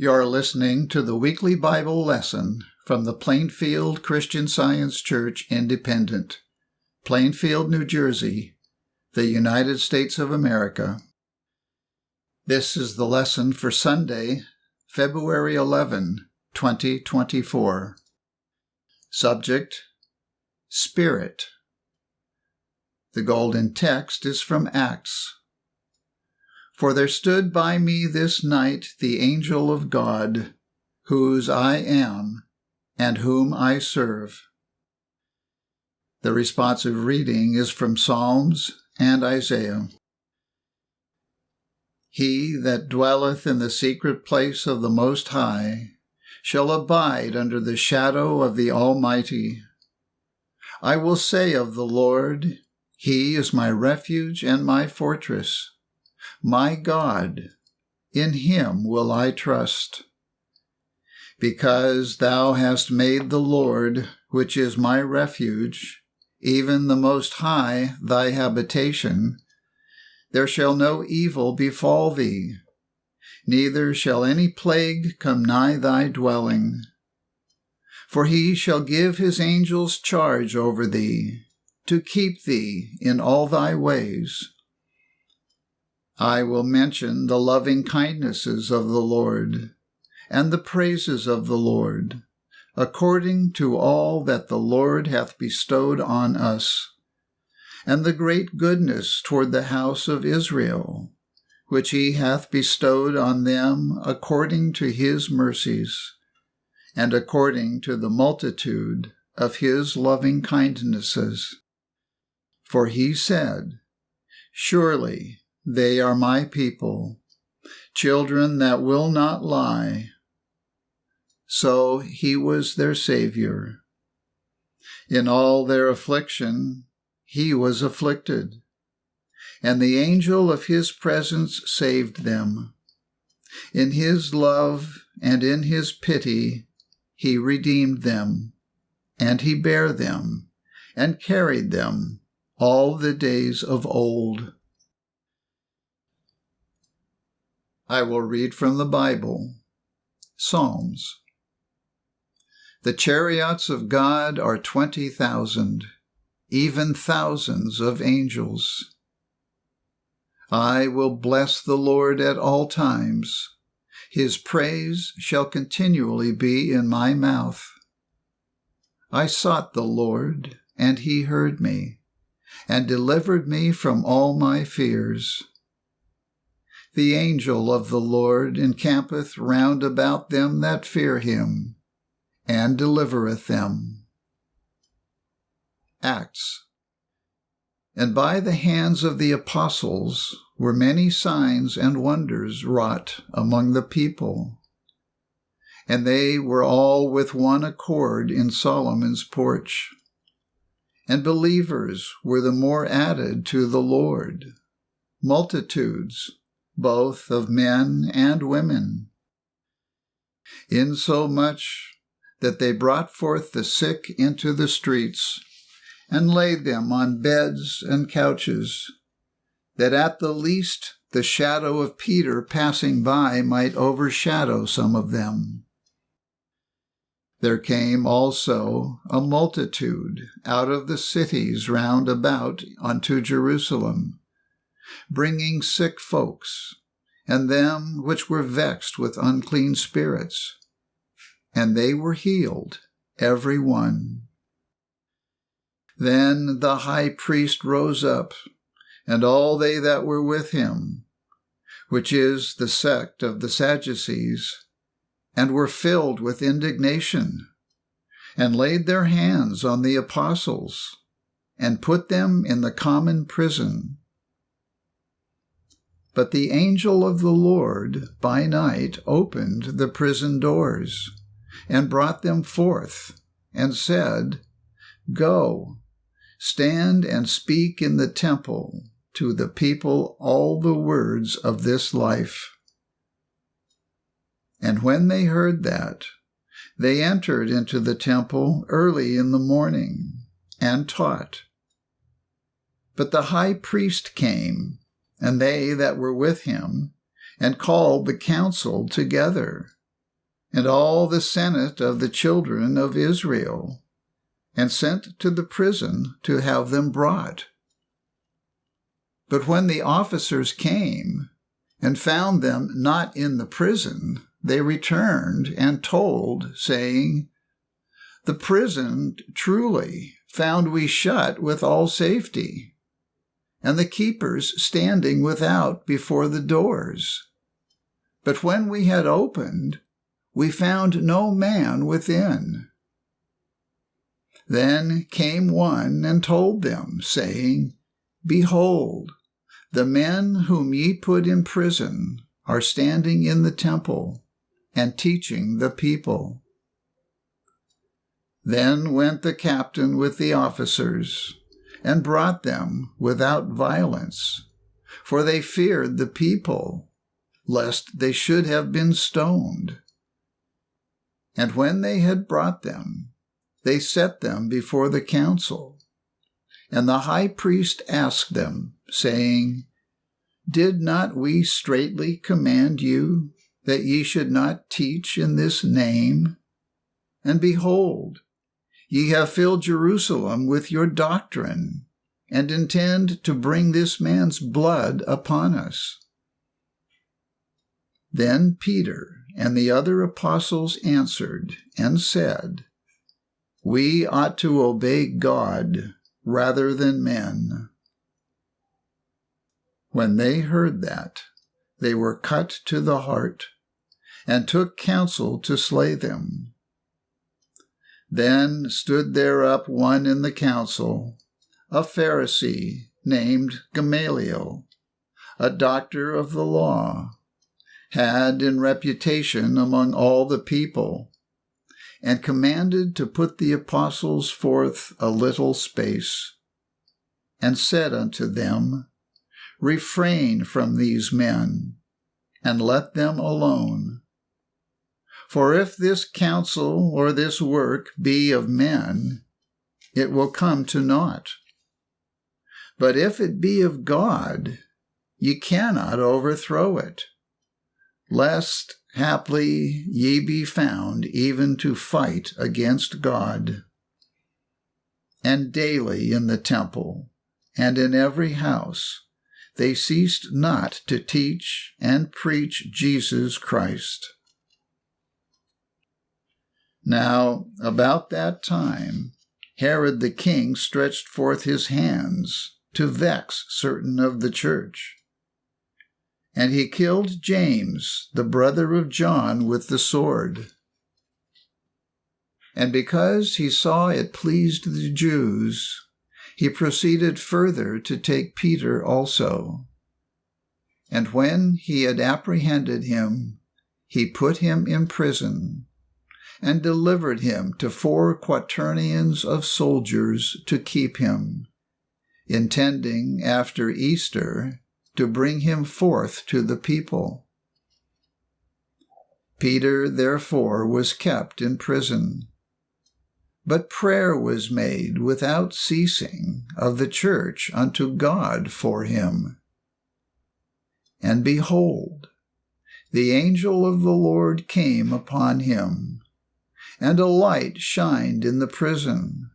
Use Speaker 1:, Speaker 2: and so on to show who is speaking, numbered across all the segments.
Speaker 1: You're listening to the weekly Bible lesson from the Plainfield Christian Science Church Independent, Plainfield, New Jersey, the United States of America. This is the lesson for Sunday, February 11, 2024. Subject: Spirit. The golden text is from Acts. For there stood by me this night the angel of God, whose I am, and whom I serve. The responsive reading is from Psalms and Isaiah. He that dwelleth in the secret place of the Most High shall abide under the shadow of the Almighty. I will say of the Lord, He is my refuge and my fortress. My God, in Him will I trust. Because thou hast made the Lord, which is my refuge, even the Most High thy habitation, there shall no evil befall thee, neither shall any plague come nigh thy dwelling. For He shall give His angels charge over thee, to keep thee in all thy ways. I will mention the loving kindnesses of the Lord, and the praises of the Lord, according to all that the Lord hath bestowed on us, and the great goodness toward the house of Israel, which He hath bestowed on them according to His mercies, and according to the multitude of His loving kindnesses. For He said, Surely they are my people, children that will not lie. So He was their Savior. In all their affliction, He was afflicted, and the angel of His presence saved them. In His love and in His pity, He redeemed them, and He bare them, and carried them all the days of old. I will read from the Bible. Psalms. The chariots of God are 20,000, even thousands of angels. I will bless the Lord at all times. His praise shall continually be in my mouth. I sought the Lord, and He heard me, and delivered me from all my fears. The angel of the Lord encampeth round about them that fear Him, and delivereth them. Acts. And by the hands of the apostles were many signs and wonders wrought among the people. And they were all with one accord in Solomon's porch. And believers were the more added to the Lord, multitudes, both of men and women, insomuch that they brought forth the sick into the streets, and laid them on beds and couches, that at the least the shadow of Peter passing by might overshadow some of them. There came also a multitude out of the cities round about unto Jerusalem, bringing sick folks, and them which were vexed with unclean spirits, and they were healed, every one. Then the high priest rose up, and all they that were with him, which is the sect of the Sadducees, and were filled with indignation, and laid their hands on the apostles, and put them in the common prison. But the angel of the Lord by night opened the prison doors, and brought them forth, and said, Go, stand and speak in the temple to the people all the words of this life. And when they heard that, they entered into the temple early in the morning, and taught. But the high priest came, and they that were with him, and called the council together, and all the senate of the children of Israel, and sent to the prison to have them brought. But when the officers came and found them not in the prison, they returned and told, saying, "The prison truly found we shut with all safety, and the keepers standing without before the doors. But when we had opened, we found no man within." Then came one and told them, saying, "Behold, the men whom ye put in prison are standing in the temple and teaching the people." Then went the captain with the officers and brought them without violence, for they feared the people, lest they should have been stoned. And when they had brought them, they set them before the council. And the high priest asked them, saying, "Did not we straitly command you that ye should not teach in this name? And behold, ye have filled Jerusalem with your doctrine, and intend to bring this man's blood upon us." Then Peter and the other apostles answered and said, "We ought to obey God rather than men." When they heard that, they were cut to the heart, and took counsel to slay them. Then stood there up one in the council, a Pharisee named Gamaliel, a doctor of the law, had in reputation among all the people, and commanded to put the apostles forth a little space, and said unto them, "Refrain from these men, and let them alone. For if this counsel or this work be of men, it will come to naught. But if it be of God, ye cannot overthrow it, lest haply ye be found even to fight against God." And daily in the temple and in every house they ceased not to teach and preach Jesus Christ. Now about that time Herod the king stretched forth his hands to vex certain of the church. And he killed James, the brother of John, with the sword. And because he saw it pleased the Jews, he proceeded further to take Peter also. And when he had apprehended him, he put him in prison, and delivered him to 4 quaternions of soldiers to keep him, intending after Easter to bring him forth to the people. Peter therefore was kept in prison, but prayer was made without ceasing of the church unto God for him. And behold, the angel of the Lord came upon him, and a light shined in the prison.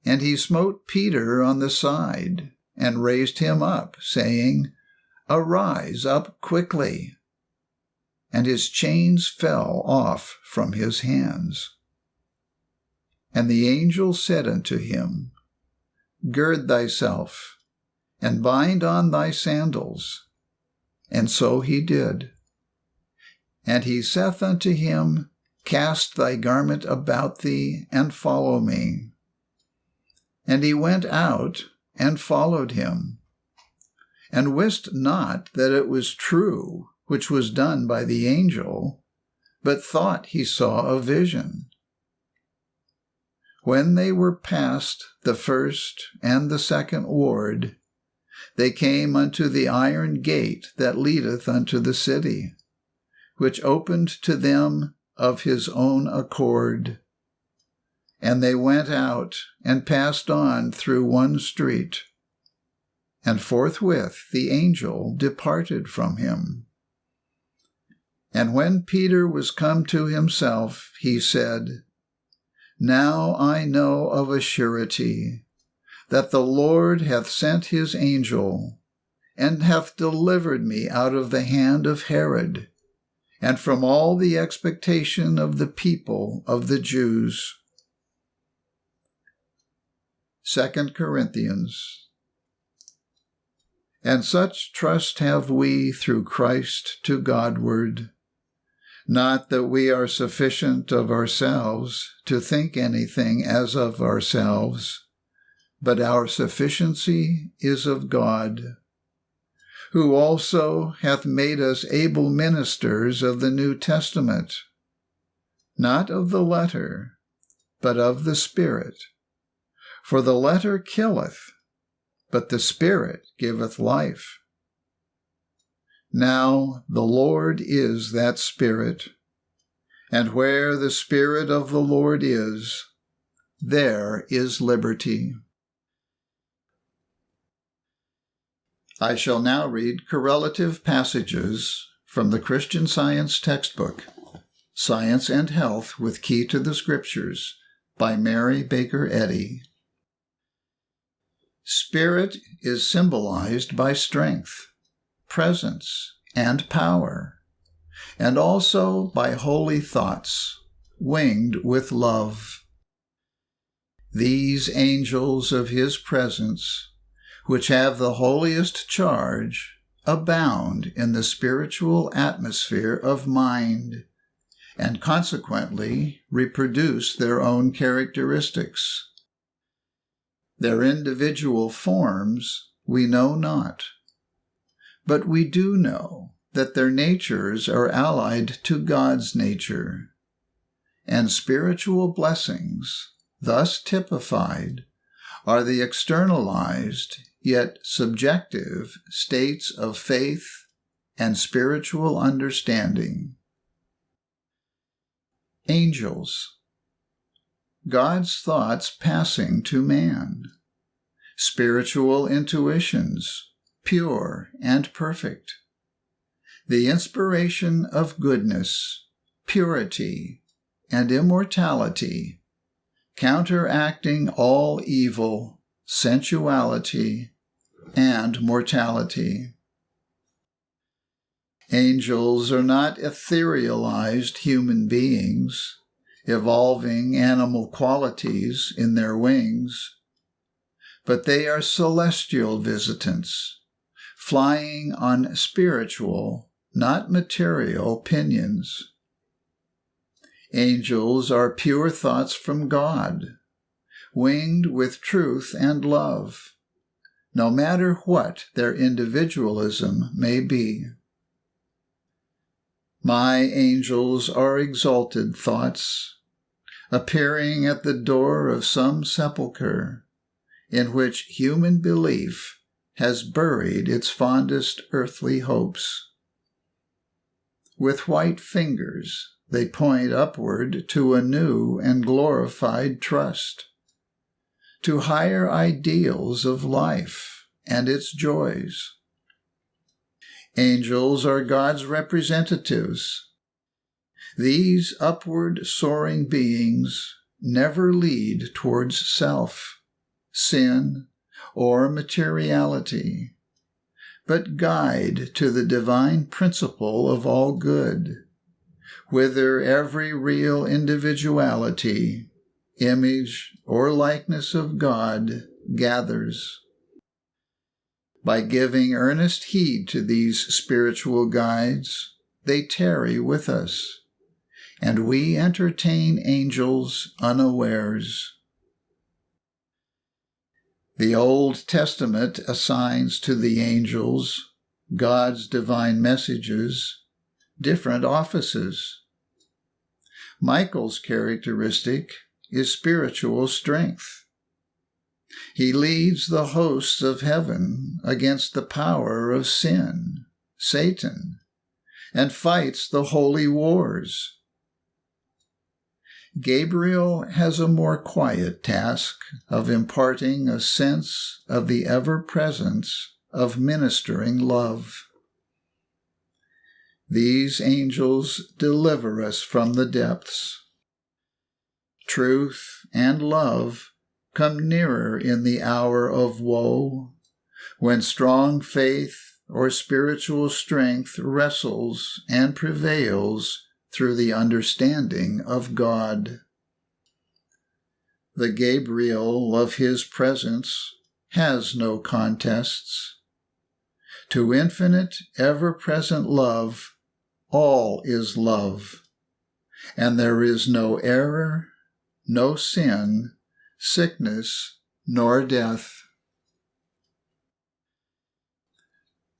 Speaker 1: And he smote Peter on the side, and raised him up, saying, "Arise up quickly." And his chains fell off from his hands. And the angel said unto him, "Gird thyself, and bind on thy sandals." And so he did. And he saith unto him, "Cast thy garment about thee, and follow me." And he went out and followed him, and wist not that it was true which was done by the angel, but thought he saw a vision. When they were past the first and the second ward, they came unto the iron gate that leadeth unto the city, which opened to them of his own accord. And they went out and passed on through one street, and forthwith the angel departed from him. And when Peter was come to himself, he said, Now I know of a surety that the Lord hath sent his angel, and hath delivered me out of the hand of Herod, and from all the expectation of the people of the Jews. 2 Corinthians. And such trust have we through Christ to Godward, not that we are sufficient of ourselves to think anything as of ourselves, but our sufficiency is of God, who also hath made us able ministers of the New Testament, not of the letter, but of the Spirit. For the letter killeth, but the Spirit giveth life. Now the Lord is that Spirit, and where the Spirit of the Lord is, there is liberty. I shall now read correlative passages from the Christian Science textbook, Science and Health with Key to the Scriptures, by Mary Baker Eddy. Spirit is symbolized by strength, presence, and power, and also by holy thoughts, winged with love. These angels of his presence, which have the holiest charge, abound in the spiritual atmosphere of mind, and consequently reproduce their own characteristics. Their individual forms we know not, but we do know that their natures are allied to God's nature, and spiritual blessings, thus typified, are the externalized yet subjective states of faith and spiritual understanding. Angels. God's thoughts passing to man. Spiritual intuitions, pure and perfect. The inspiration of goodness, purity, and immortality, counteracting all evil, sensuality, and mortality. Angels are not etherealized human beings, evolving animal qualities in their wings, but they are celestial visitants, flying on spiritual, not material, pinions. Angels are pure thoughts from God, winged with truth and love, no matter what their individualism may be. My angels are exalted thoughts, appearing at the door of some sepulchre in which human belief has buried its fondest earthly hopes. With white fingers they point upward to a new and glorified trust, to higher ideals of life and its joys. Angels are God's representatives. These upward soaring beings never lead towards self, sin, or materiality, but guide to the divine principle of all good, whither every real individuality, image, or likeness of God gathers. By giving earnest heed to these spiritual guides, they tarry with us, and we entertain angels unawares. The Old Testament assigns to the angels, God's divine messages, different offices. Michael's characteristic is spiritual strength. He leads the hosts of heaven against the power of sin, Satan, and fights the holy wars. Gabriel has a more quiet task of imparting a sense of the ever-presence of ministering love. These angels deliver us from the depths. Truth and love come nearer in the hour of woe, when strong faith or spiritual strength wrestles and prevails through the understanding of God. The Gabriel of his presence has no contests. To infinite, ever-present love, all is love, and there is no error, no sin, sickness, nor death.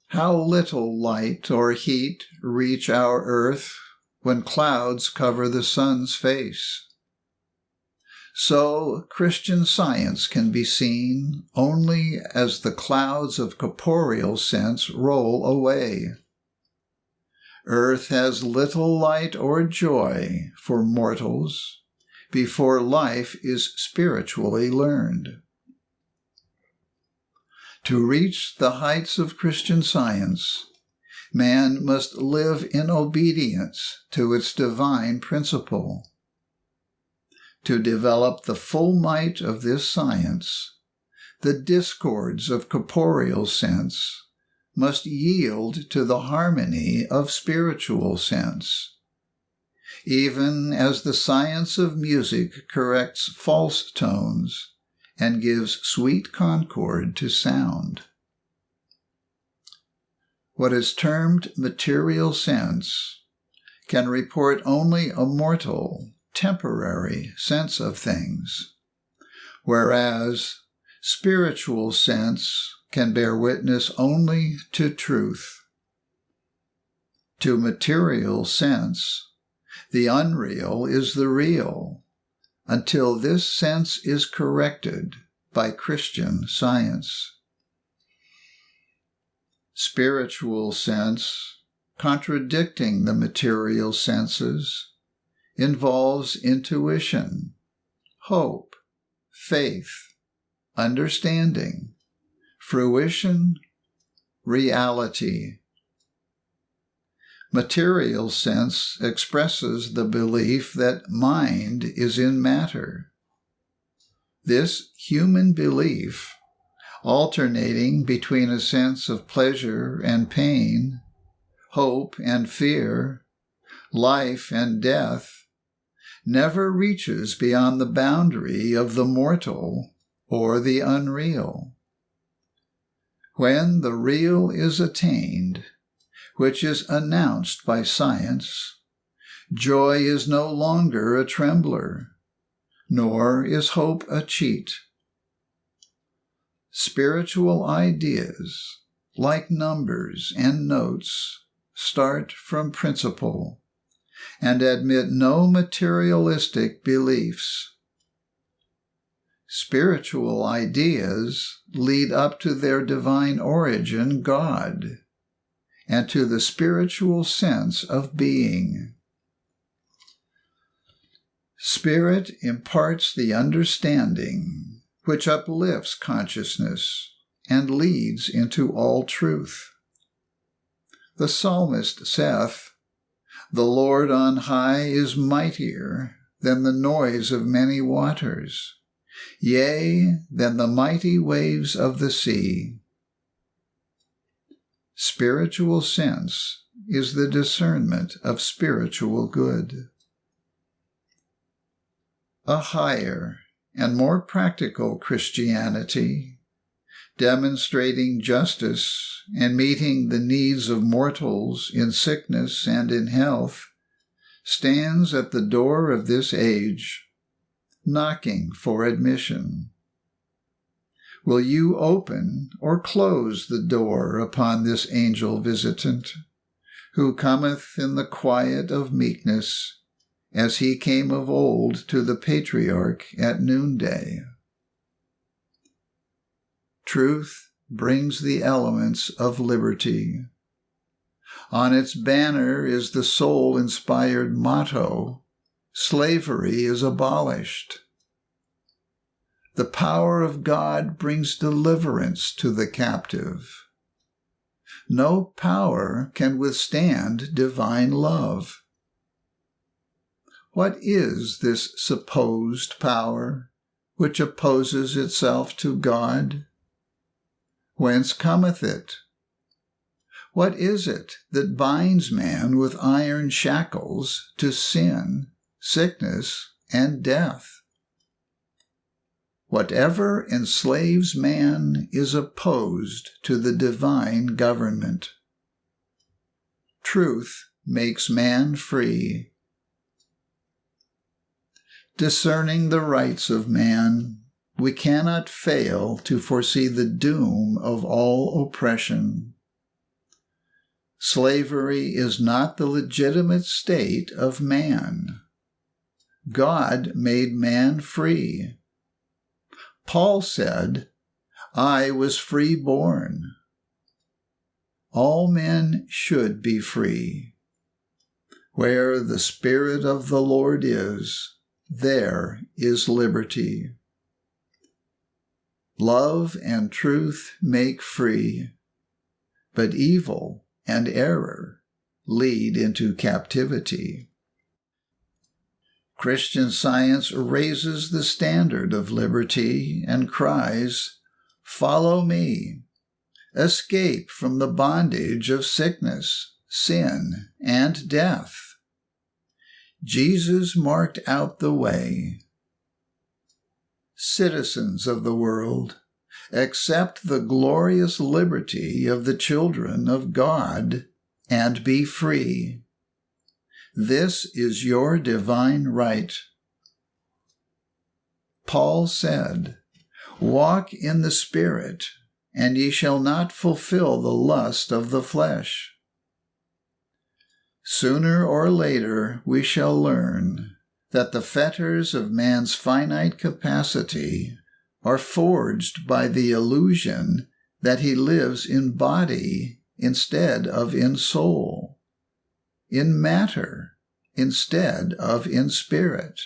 Speaker 1: How little light or heat reach our earth when clouds cover the sun's face. So Christian Science can be seen only as the clouds of corporeal sense roll away. Earth has little light or joy for mortals before life is spiritually learned. To reach the heights of Christian Science, man must live in obedience to its divine principle. To develop the full might of this science, the discords of corporeal sense must yield to the harmony of spiritual sense. Even as the science of music corrects false tones and gives sweet concord to sound. What is termed material sense can report only a mortal, temporary sense of things, whereas spiritual sense can bear witness only to truth. To material sense, the unreal is the real, until this sense is corrected by Christian Science. Spiritual sense, contradicting the material senses, involves intuition, hope, faith, understanding, fruition, reality. Material sense expresses the belief that mind is in matter. This human belief, alternating between a sense of pleasure and pain, hope and fear, life and death, never reaches beyond the boundary of the mortal or the unreal. When the real is attained, which is announced by science, joy is no longer a trembler, nor is hope a cheat. Spiritual ideas, like numbers and notes, start from principle and admit no materialistic beliefs. Spiritual ideas lead up to their divine origin, God, and to the spiritual sense of being. Spirit imparts the understanding which uplifts consciousness and leads into all truth. The psalmist saith, "The Lord on high is mightier than the noise of many waters, yea, than the mighty waves of the sea." Spiritual sense is the discernment of spiritual good. A higher and more practical Christianity, demonstrating justice and meeting the needs of mortals in sickness and in health, stands at the door of this age, knocking for admission. Will you open or close the door upon this angel visitant, who cometh in the quiet of meekness, as he came of old to the patriarch at noonday? Truth brings the elements of liberty. On its banner is the soul-inspired motto, "Slavery is abolished." The power of God brings deliverance to the captive. No power can withstand divine love. What is this supposed power which opposes itself to God? Whence cometh it? What is it that binds man with iron shackles to sin, sickness, and death? Whatever enslaves man is opposed to the divine government. Truth makes man free. Discerning the rights of man, we cannot fail to foresee the doom of all oppression. Slavery is not the legitimate state of man. God made man free. Paul said, "I was free-born." All men should be free. Where the Spirit of the Lord is, there is liberty. Love and truth make free, but evil and error lead into captivity. Christian Science raises the standard of liberty and cries, "Follow me. Escape from the bondage of sickness, sin, and death." Jesus marked out the way. Citizens of the world, accept the glorious liberty of the children of God and be free. This is your divine right. Paul said, "Walk in the Spirit, and ye shall not fulfill the lust of the flesh." Sooner or later we shall learn that the fetters of man's finite capacity are forged by the illusion that he lives in body instead of in soul, in matter instead of in spirit.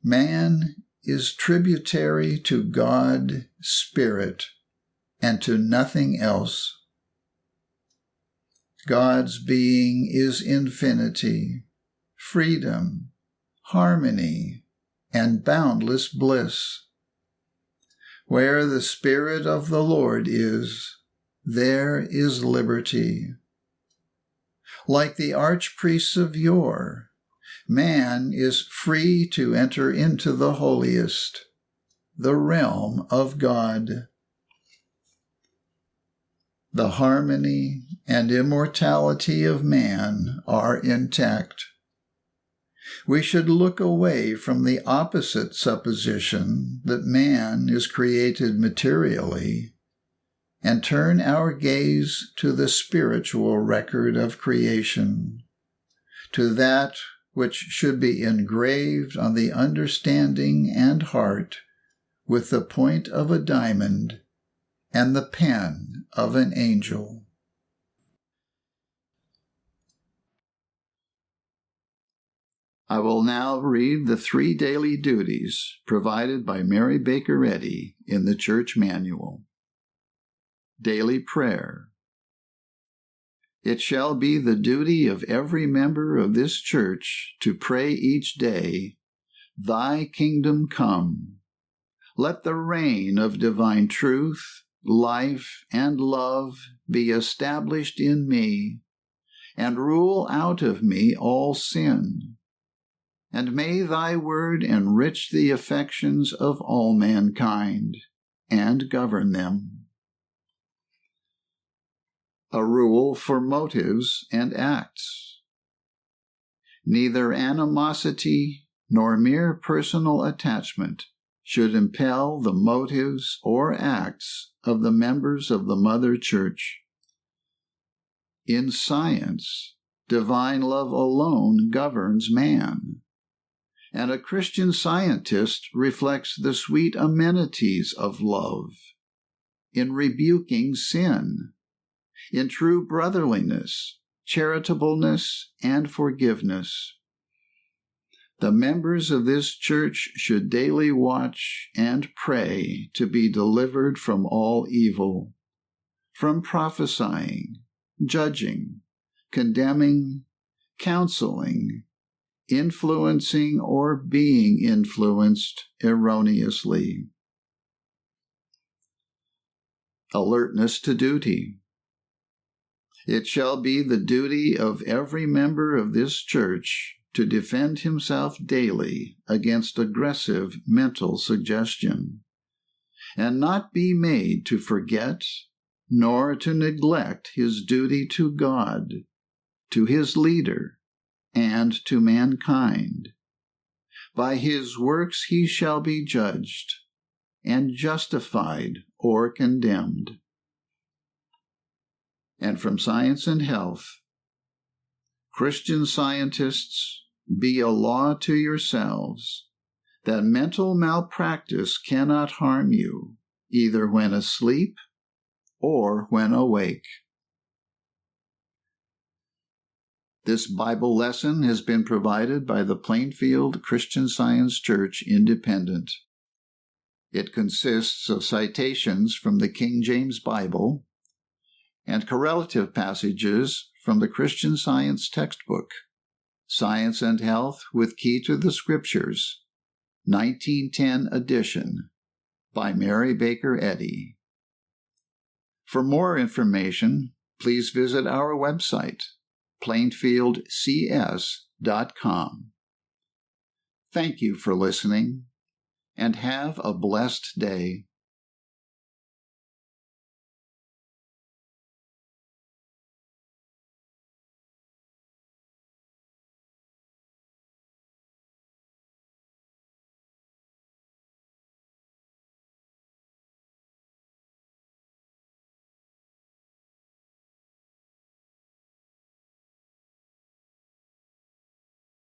Speaker 1: Man is tributary to God, Spirit, and to nothing else. God's being is infinity, freedom, harmony, and boundless bliss. Where the Spirit of the Lord is, there is liberty. Like the archpriests of yore, man is free to enter into the holiest, the realm of God. The harmony and immortality of man are intact. We should look away from the opposite supposition that man is created materially and turn our gaze to the spiritual record of creation, to that which should be engraved on the understanding and heart with the point of a diamond and the pen of an angel. I will now read the 3 daily duties provided by Mary Baker Eddy in the Church Manual. Daily Prayer. It shall be the duty of every member of this church to pray each day, "Thy kingdom come. Let the reign of divine truth, life, and love be established in me, and rule out of me all sin. And may thy word enrich the affections of all mankind, and govern them." A rule for motives and acts. Neither animosity nor mere personal attachment should impel the motives or acts of the members of the Mother Church. In science, divine love alone governs man, and a Christian scientist reflects the sweet amenities of love in rebuking sin, in true brotherliness, charitableness, and forgiveness. The members of this church should daily watch and pray to be delivered from all evil. from prophesying, judging, condemning, counseling, influencing, or being influenced erroneously. Alertness to duty. It shall be the duty of every member of this church to defend himself daily against aggressive mental suggestion, and not be made to forget nor to neglect his duty to God, to his leader, and to mankind. By his works he shall be judged, and justified or condemned. And from Science and Health, Christian Scientists, be a law to yourselves that mental malpractice cannot harm you, either when asleep or when awake. This Bible lesson has been provided by the Plainfield Christian Science Church Independent. It consists of citations from the King James Bible and correlative passages from the Christian Science textbook, Science and Health with Key to the Scriptures, 1910 edition, by Mary Baker Eddy. For more information, please visit our website, plainfieldcs.com. Thank you for listening, and have a blessed day.